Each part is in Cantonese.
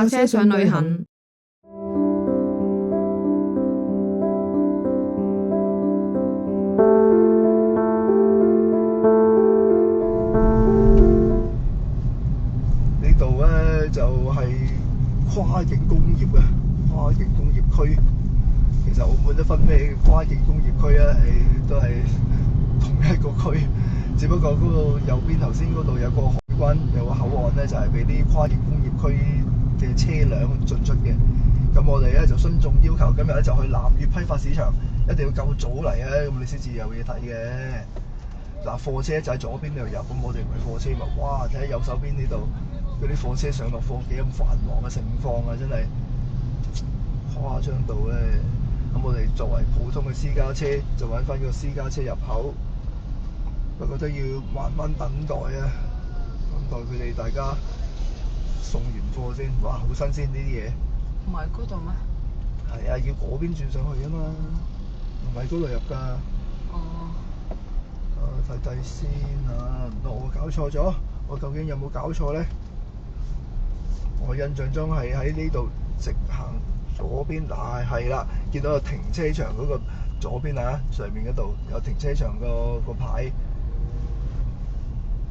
架車上旅行。呢度咧就係跨境工業啊，跨境工業區。其實澳門都分咩跨境工業區啊，都係同一個區，只不過嗰個右邊頭先嗰度有個海關，有個口岸咧，就係俾啲跨境工業區嘅車輛進出嘅。咁我哋咧就遵眾要求，今日咧就去南粵批發市場，一定要夠早嚟啊，咁你先至有嘢睇嘅。嗱，貨車就喺左邊度入，咁我哋唔係貨車咪，哇！睇下右手邊呢度嗰啲貨車上落貨幾咁繁忙嘅情況啊，真係誇張到咧〜咁我哋作為普通嘅私家車，就揾翻個私家車入口，不過都要慢慢等待啊，等待佢哋大家送完貨先。哇，好新鮮呢啲嘢！唔係嗰度咩？係啊，要嗰邊轉上去啊嘛，唔係嗰度入㗎。哦。睇睇先啊，唔通我搞錯咗？我究竟有冇搞錯咧？我印象中係喺呢度直行。左邊係啦，見到個停車場嗰個左邊啊，上面嗰度有停車場個牌，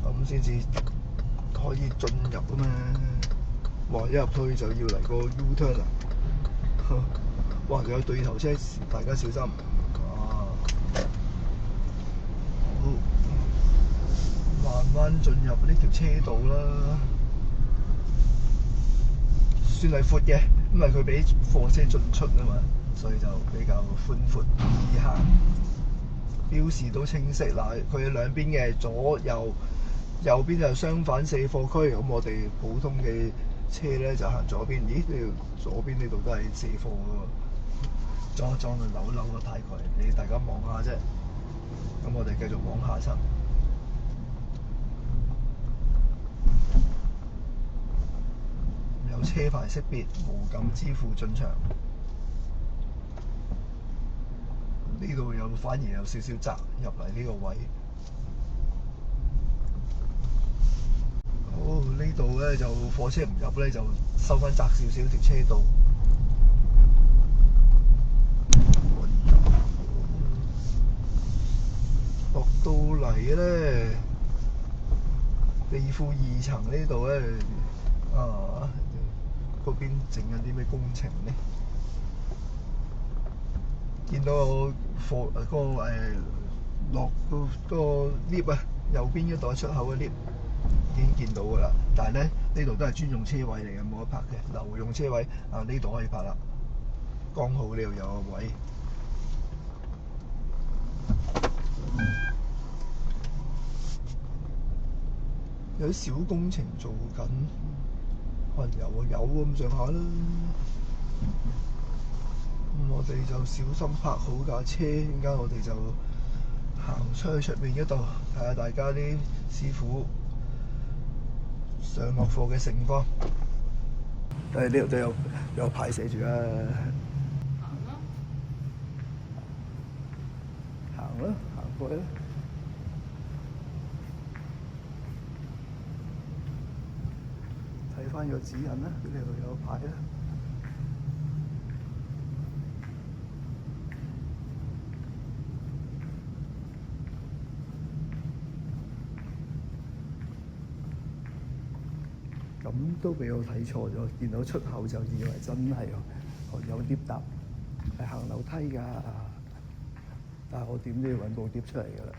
咁先至可以進入啊嘛。哇！一入去就要嚟個 U-turn 啊！哇！仲有對頭車，大家小心。啊，好，慢慢進入呢條車道啦，算係闊嘅。因為佢俾貨車進出啊嘛，所以就比較寬闊易行，標示都清晰。嗱，佢兩邊嘅左右，右邊就相反四貨區，咁我哋普通嘅車咧就行左邊。咦？呢度左邊呢度都係四貨喎，裝一裝就扭個太佢，你大家望下啫。咁我哋繼續往下層。有車牌識別，無感支付進場。呢度反而有少少窄，入嚟呢個位。好，呢度咧就貨車唔入咧，就收翻窄少少條車道。落到嚟咧，地庫2層呢度咧，嗰邊整緊啲咩工程咧？見到個落嗰個 lift 啊，右邊嗰度出口嘅 lift 已經見到㗎啦。但係咧，呢度都係專用車位嚟嘅，冇得泊嘅留用車位。呢度可以泊啦，剛好呢度有個位。有啲小工程做緊，可能有咁上下啦。咁我哋就小心泊好架車，陣間我哋就行出去出面嗰度，睇下大家啲師傅上落貨嘅情況。呢度都有牌寫住啊！行啦，行過去啦。睇翻個指引啦，呢度有牌啦。咁都俾我睇錯咗，見到出口就以為真係有 lift 搭，係行樓梯㗎。但係我點都要揾部 lift 出嚟㗎啦。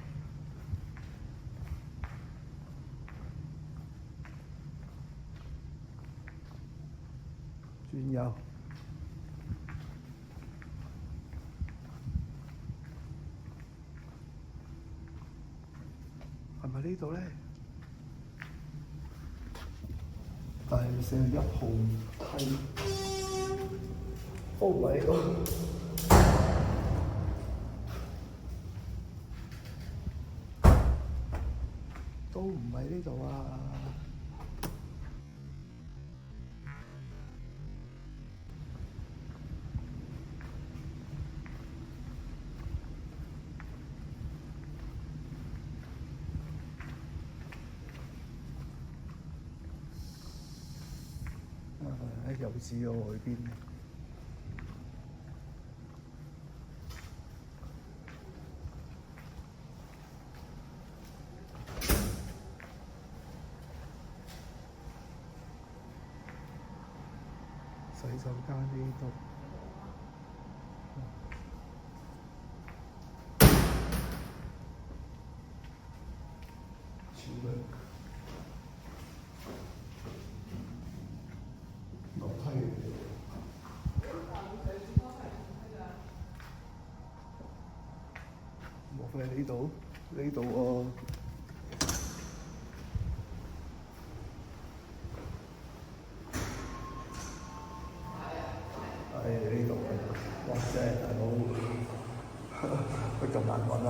轉右，係咪呢度咧？第41號梯，哦咪咯，都唔係呢度啊！又知咗我去邊。洗手間呢度。樓梯。莫非係呢度？呢度喎。係呢度嘅。哇！真係大佬，佢咁難揾啊！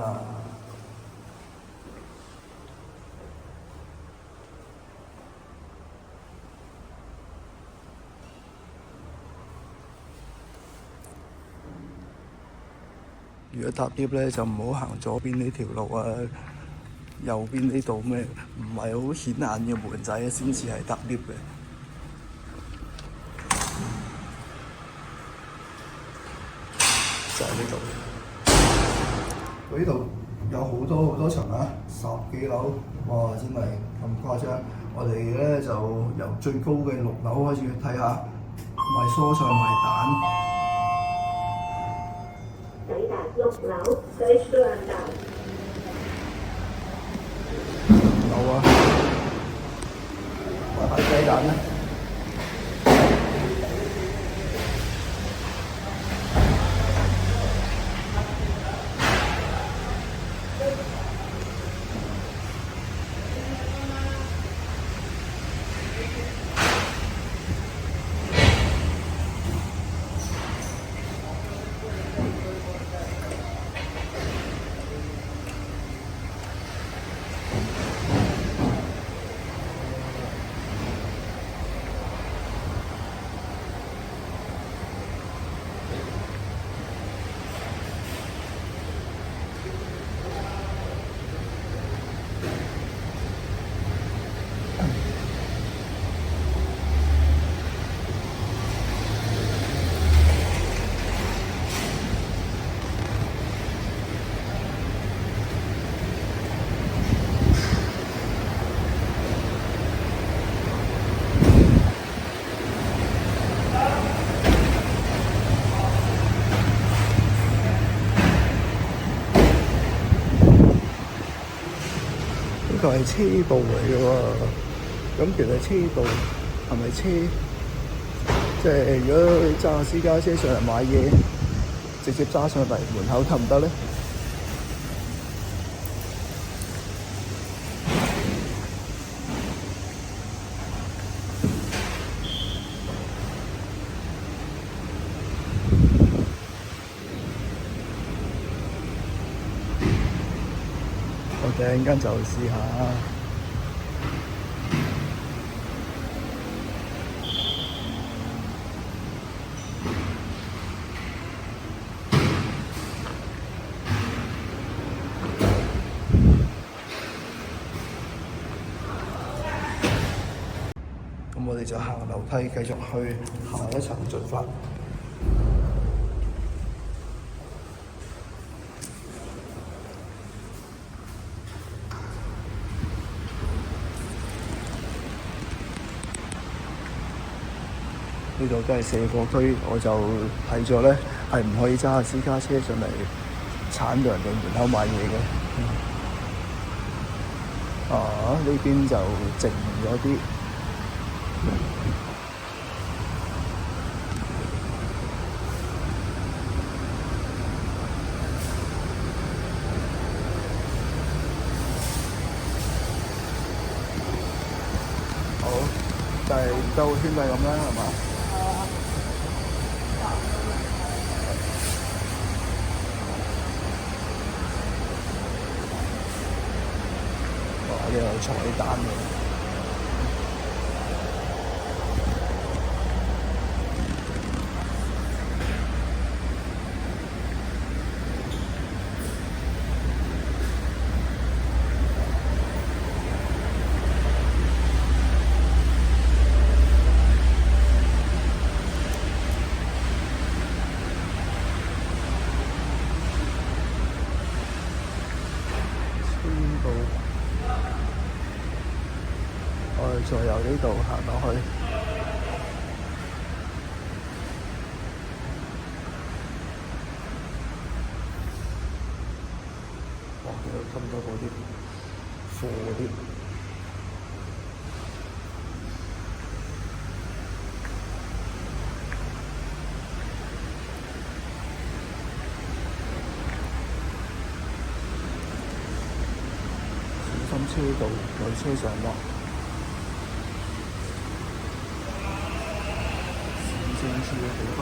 如果搭 lift 咧，就唔好行左邊呢條路啊，右邊呢度咩唔係好顯眼嘅門仔先至係搭 lift 嘅。就係呢度。呢度有好多層啊，10幾樓，哇！真係咁誇張。我哋咧就由最高嘅6樓開始去睇下賣蔬菜賣蛋。抵達6樓，Stage 2站。有啊，買雞蛋啦。呢個係車道嚟嘅喎，咁其實車道係咪車？即係如果揸私家車上嚟買嘢，直接揸上嚟門口得唔得咧？我哋陣間就試下。咁我哋就行樓梯繼續去下一層進發。呢度都係卸貨區，我就睇咗咧，係唔可以揸私家車上嚟鏟到人哋門口買嘢嘅。呢邊就靜咗啲。好，就係兜圈就係咁啦，係嘛？呢度有菜單嘅。呢度行落去。哇！見到咁多嗰啲貨嗰啲。小心車道，有車上落。市政處嘅地方。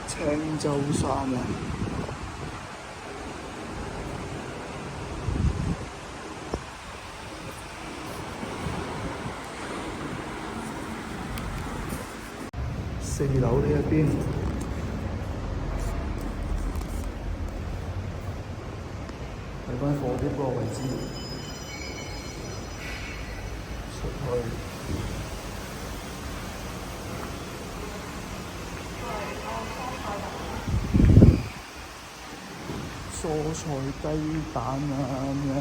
青洲山啊！4樓呢一邊，睇返貨碟嗰個位置，出去。蔬菜雞蛋啊咁樣。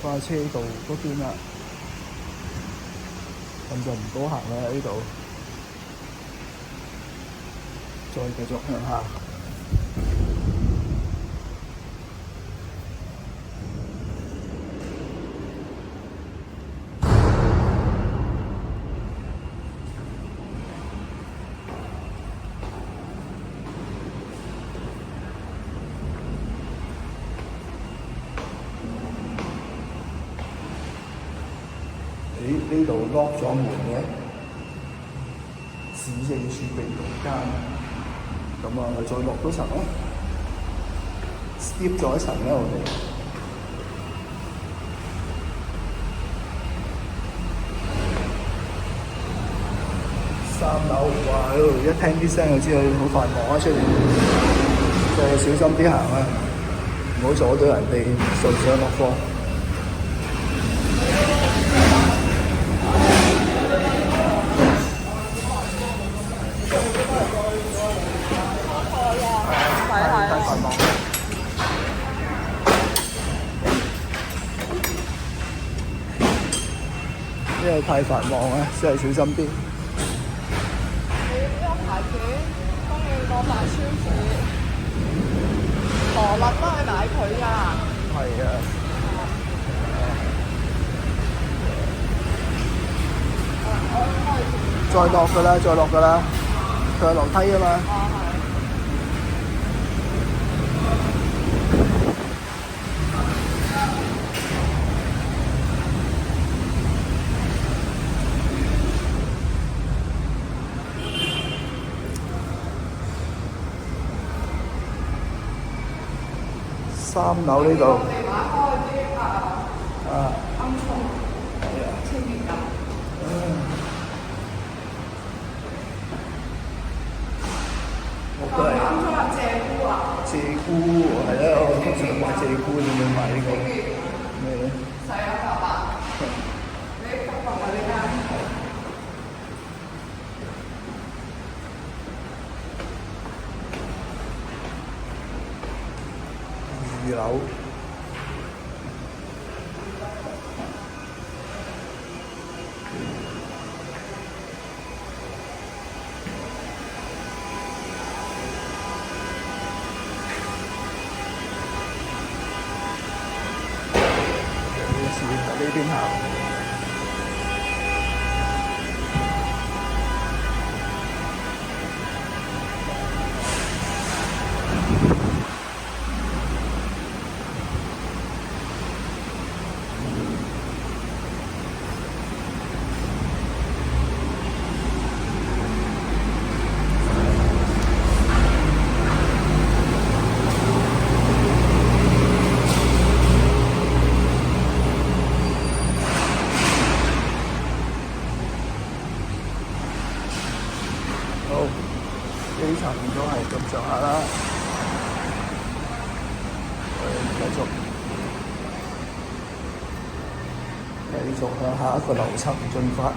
翻車道嗰邊啦，咁就唔多行啦呢度，再繼續向下。呢度 lock 咗門嘅，市政處備用間，咁啊再落多層咯 ，skip 咗一層啦我哋。3樓，哇！一聽啲聲就知佢好繁忙啊出嚟，就小心啲行啊，唔好阻到人哋上落貨。因為太繁忙啊，真係小心啲。你呢個牌子供應各大超市，羅勒都係買佢㗎。係啊。再落㗎啦，再落㗎啦，佢有樓梯啊嘛。3樓呢度。啊。鵪鶉。係啊。清潔感。我都係。鵪鶉係鷓鴣啊？鷓鴣係啊，我通常買鷓鴣，點樣買呢個？咩咧？細啊800。你北角啊呢間？2樓。呢邊行。續向下一個樓層進發。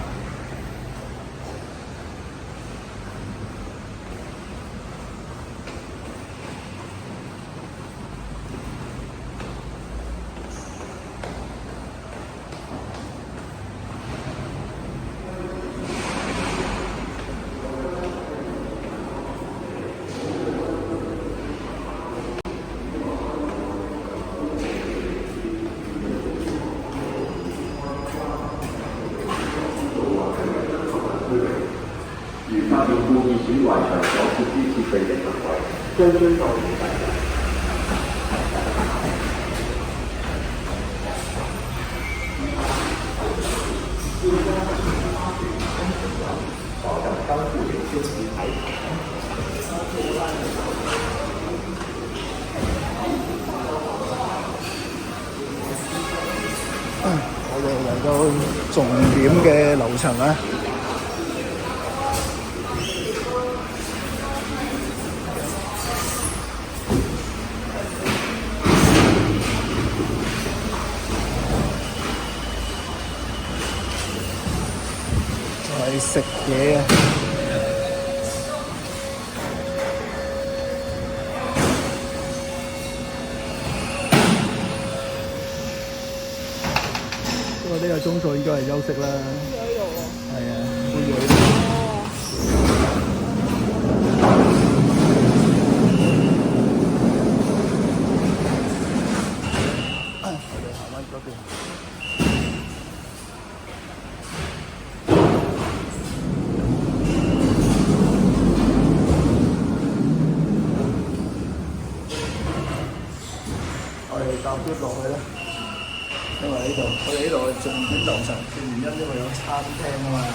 如發現故意損壞場所設施設備的行為，將追究刑責。我哋嚟到重點嘅樓層啊！係食嘢啊！不過呢個鐘數應該係休息啦。喺度喎。係啊，搬咗呢度。我哋行返嗰邊。我哋搭 lift 落去啦。因為我哋呢度係重點樓層嘅原因，因為有餐廳啊嘛。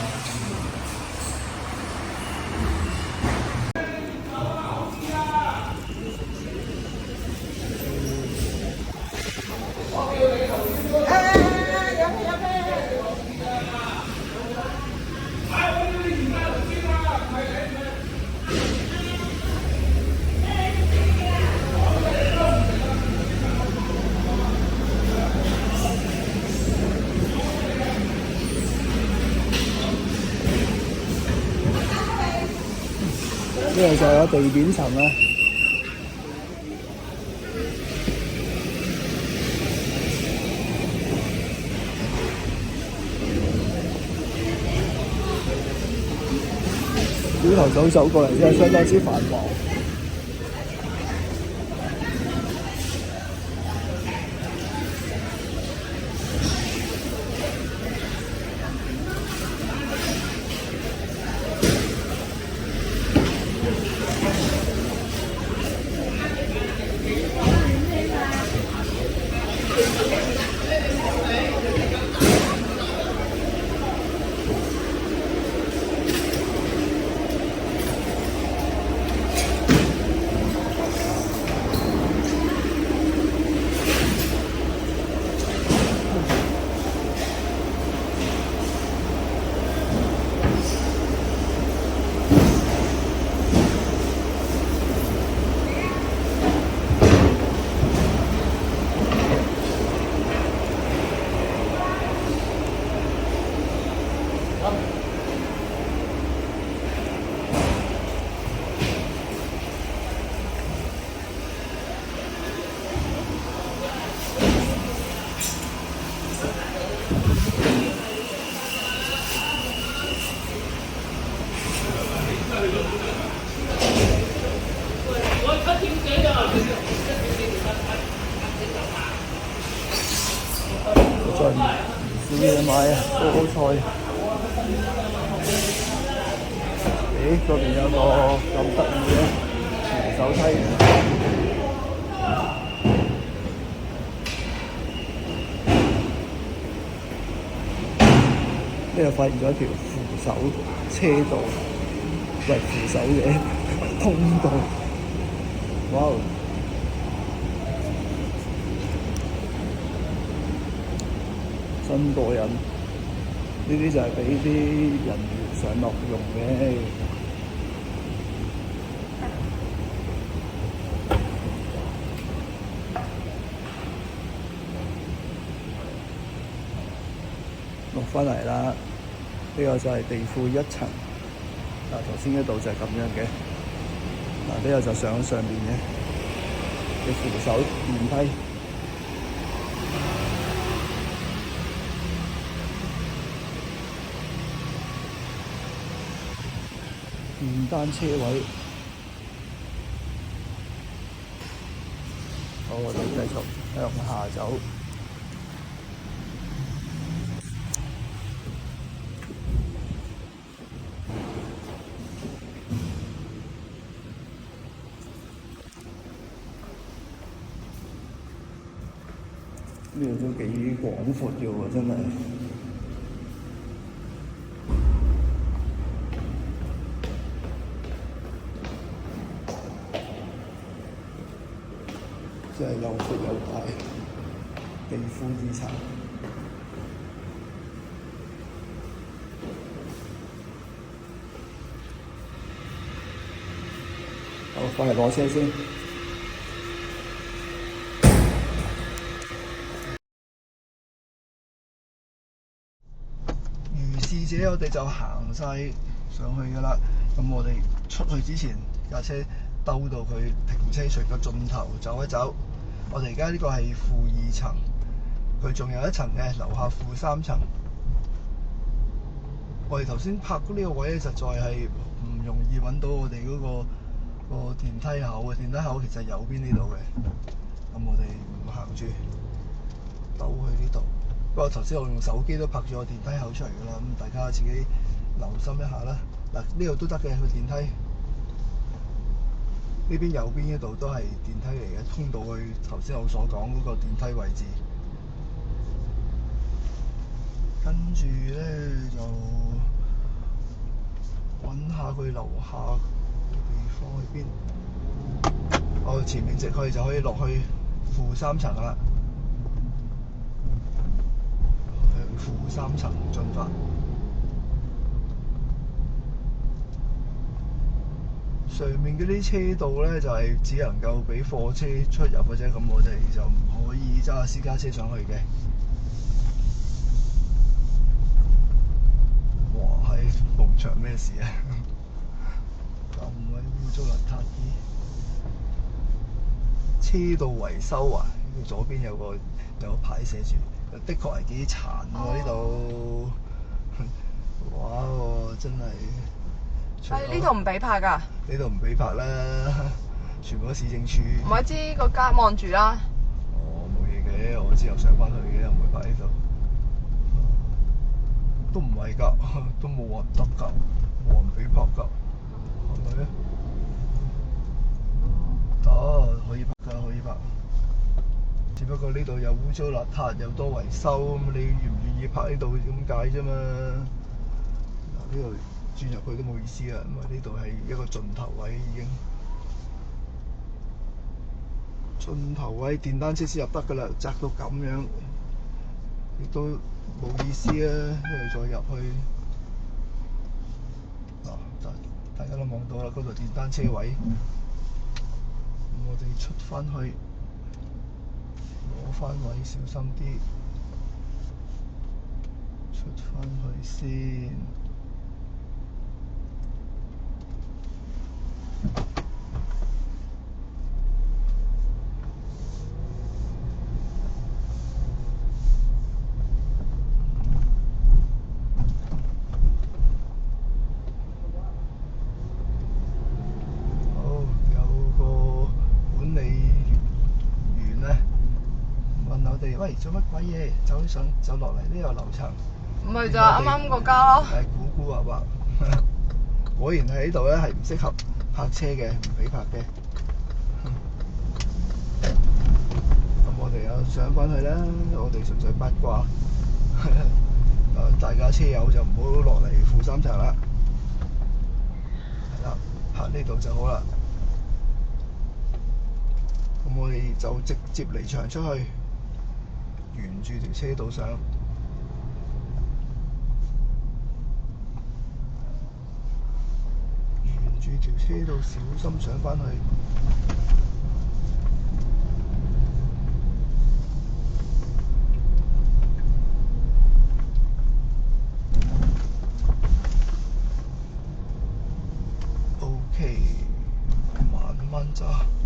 呢個就有地面層啦。朝頭早走過嚟真係相當之繁忙。少嘢買啊，高菜。咦，嗰邊有個咁得意嘅扶手梯。呢度發現咗一條扶手車道，唔係扶手嘅通道。哇！真過癮，呢啲就係俾啲人員上落用嘅。翻嚟啦，呢個就係地庫一層。嗱，頭先嗰度就係咁樣嘅。嗱，呢個就上面嘅扶手電梯。電單車位。好，我哋繼續向下走。呢度都幾廣闊嘅喎，真係。真係又闊又大，地庫2層。好，翻嚟攞車先。如是者，我哋就行晒上去㗎啦。咁我哋出去之前，架車兜到佢停車場嘅盡頭走一走。我哋而家呢個係負2層，佢仲有一層嘅，樓下負3層。我哋頭先泊呢個位咧，實在係唔容易揾到我哋嗰個電梯口嘅。電梯口其實右邊呢度嘅，咁我哋唔行住，兜去呢度。不過頭先我用手機都拍咗個電梯口出嚟㗎啦，咁大家自己留心一下啦。嗱，呢度都得嘅個電梯。呢邊右邊呢度都係電梯嚟嘅，通到去頭先我所講嗰個電梯位置。跟住咧就揾下佢樓下嘅地方喺邊。我前面直去就可以落去負3層啦。向負3層進發。上面嗰啲車道咧就係只能夠俾貨車出入嘅啫，咁我哋就唔可以揸私家車上去嘅。哇！喺農場咩事啊？咁鬼污糟邋遢啲。車道維修啊！左邊有個牌寫住，的確係幾殘喎呢度。哇！真係〜係呢度唔俾泊㗎。呢度唔俾泊啦，全部都市政署。唔係知個街望住啦。哦，冇嘢嘅，我之後上翻去嘅，唔會泊呢度。都唔係㗎，都冇話唔得㗎，冇人俾泊㗎，係咪咧？得，可以泊㗎，可以泊。只不過呢度又污糟邋遢，又多維修，咁你願唔願意泊呢度咁解啫嘛？嗱，呢度轉入去都冇意思啊，因為呢度係一個盡頭位已經。盡頭位電單車先入得㗎啦，窄到咁樣，亦都冇意思啊！因為再入去，大家都望到啦，嗰度電單車位。我哋出翻去，攞翻位，小心啲，出翻去先。喂，做乜鬼嘢？走落嚟呢個樓層，唔係就啱啱個家咯。係古惑惑，果然喺呢度咧係唔適合泊車嘅，唔俾泊嘅。咁我哋又上翻去啦，我哋純粹八卦。大家車友就唔好落嚟負3層啦。係啦，泊呢度就好啦。咁我哋就直接離場出去。沿住條車道上，沿住條車道小心上返去。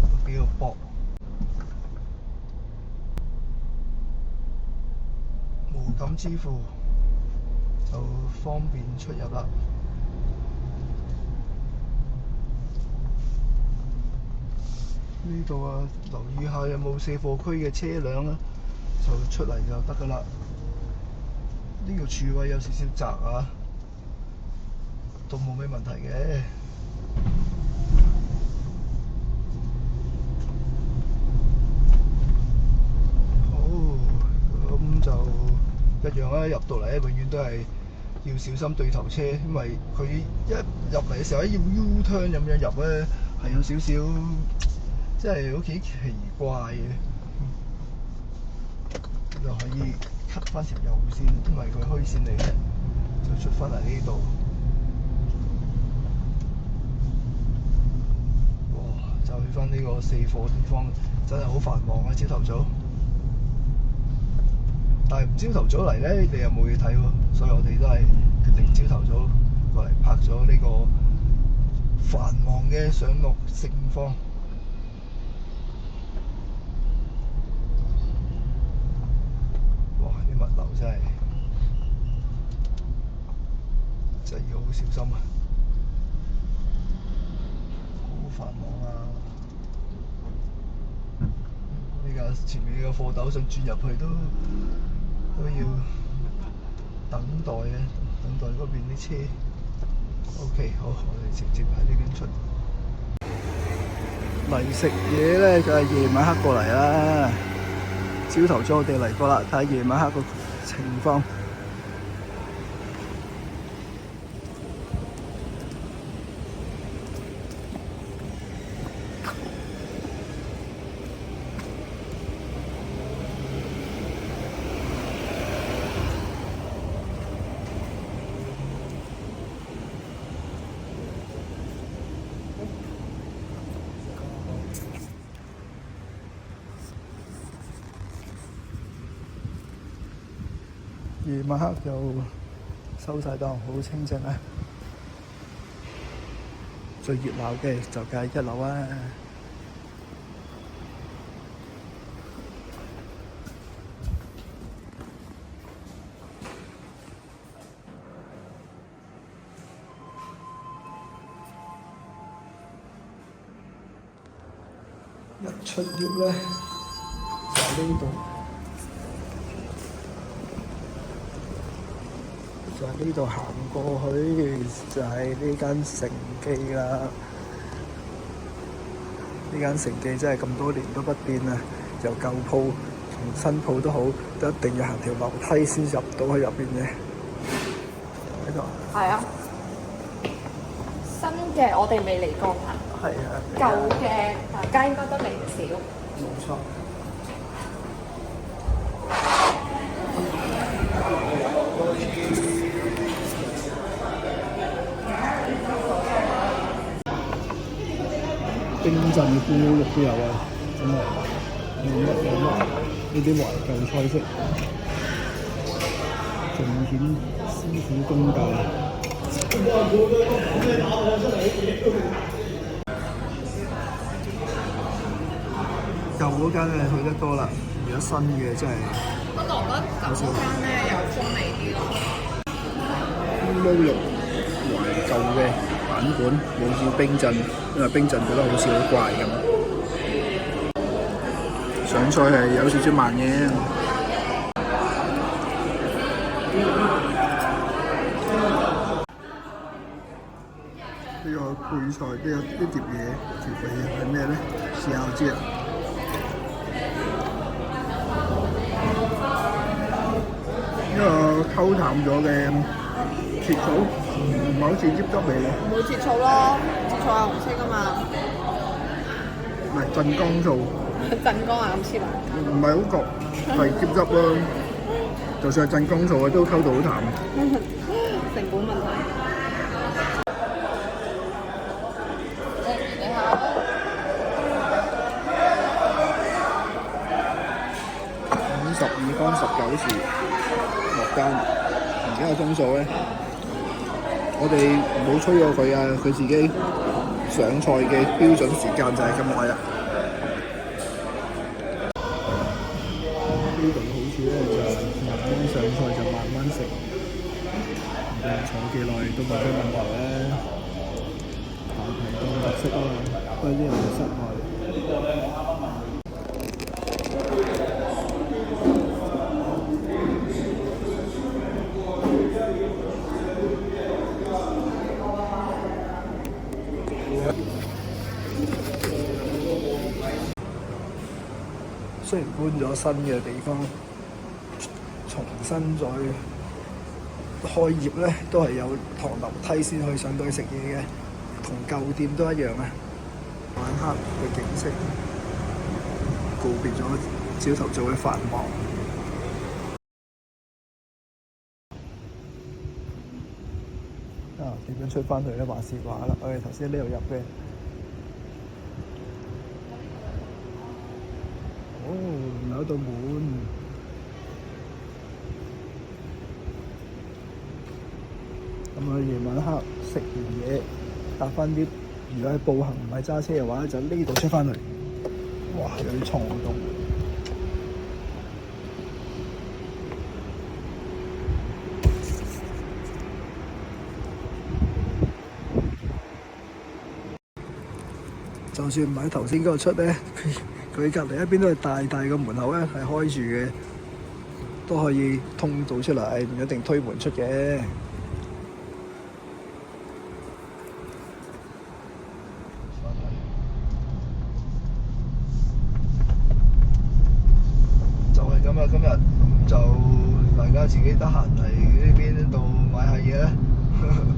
都幾個博，無感支付就方便出入啦。呢度啊，留意下有冇卸貨區嘅車輛啊，就出嚟就得噶啦。呢個柱位有少少窄啊，都冇咩問題嘅。好，咁就一樣啦。入到嚟咧，永遠都係要小心對頭車，因為佢一入嚟嘅時候要 U turn 咁樣入咧，係有少少即係好幾奇怪嘅。就可以 cut 翻條右線，因為佢虛線嚟嘅，就出翻嚟呢度。哇！就去翻呢個卸貨地方，真係好繁忙啊！朝頭早，但係朝頭早嚟咧，你又冇嘢睇喎，所以我哋都係決定朝頭早過嚟拍咗呢個繁忙嘅上落盛況。物流真係要好小心啊！好繁忙啊！呢架前面嘅貨斗想轉入去都要等待嘅，等待嗰邊啲車。OK， 好，我哋直接喺呢邊出。嚟食嘢咧，就係夜晚黑過嚟啦。朝頭早我哋嚟過啦，睇下夜晚黑個情況。夜晚黑就收晒檔，好清靜啊！最熱鬧嘅就梗係一樓啊！一出 lift 咧就喺呢度。就喺呢度行過去，就係呢間成記啦。呢間成記真係咁多年都不變啊！由舊鋪同新鋪都好，都一定要行條樓梯先入到去入邊嘅。喺度。係啊。新嘅我哋未嚟過啊。係啊。舊嘅大家應該都嚟唔少。冇錯。冰鎮嘅咕嚕肉都有啊，真係有乜呢啲懷舊菜式，盡顯師傅功架。舊嗰間咧去得多啦，而家新嘅真係。不過我覺得舊嗰間咧有風味啲咯。咕嚕肉懷舊嘅版本冇叫冰鎮，因為冰鎮覺得好似好怪咁。上菜係有少少慢嘅。呢個配菜呢碟嘢條肥嘢係咩咧？試下就知啦。呢個溝淡咗嘅切草，唔係好似醃汁味嘅。冇切醋咯，切醋係紅色噶嘛。唔係鎮江醋。鎮江啊咁黐埋。唔係好覺係醃汁咯，就算係鎮江醋啊，都溝到好淡。成本問題。52方19時落單，而家嘅鐘數咧，我哋冇催過佢啊，佢自己上菜嘅標準時間就係咁耐啦。坐幾耐都冇乜問題咧，但係都特色啊嘛，不過呢度係室外。雖然搬咗新嘅地方，重新再開業咧，都係有堂樓梯先可以上到去食嘢嘅，同舊店都一樣啊。晚黑嘅景色，告別咗朝頭早嘅繁忙。點樣出翻去咧？話時話啦，我哋頭先呢度入嘅。哦，有道門。咁啊，夜晚黑食完嘢，搭翻啲。如果係步行唔係揸車嘅話，就呢度出翻去。哇！有啲蟲洞。就算唔係頭先嗰度出咧，佢隔離一邊都係大大個門口咧，係開住嘅，都可以通到出嚟，唔一定推門出嘅。就係咁啦，今日咁就大家自己得閒嚟呢邊度買下嘢啦，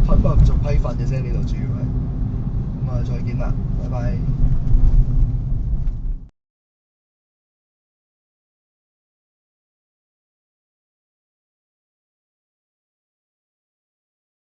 批發唔做批發嘅啫，呢度主要係。咁啊，再見啦，拜拜。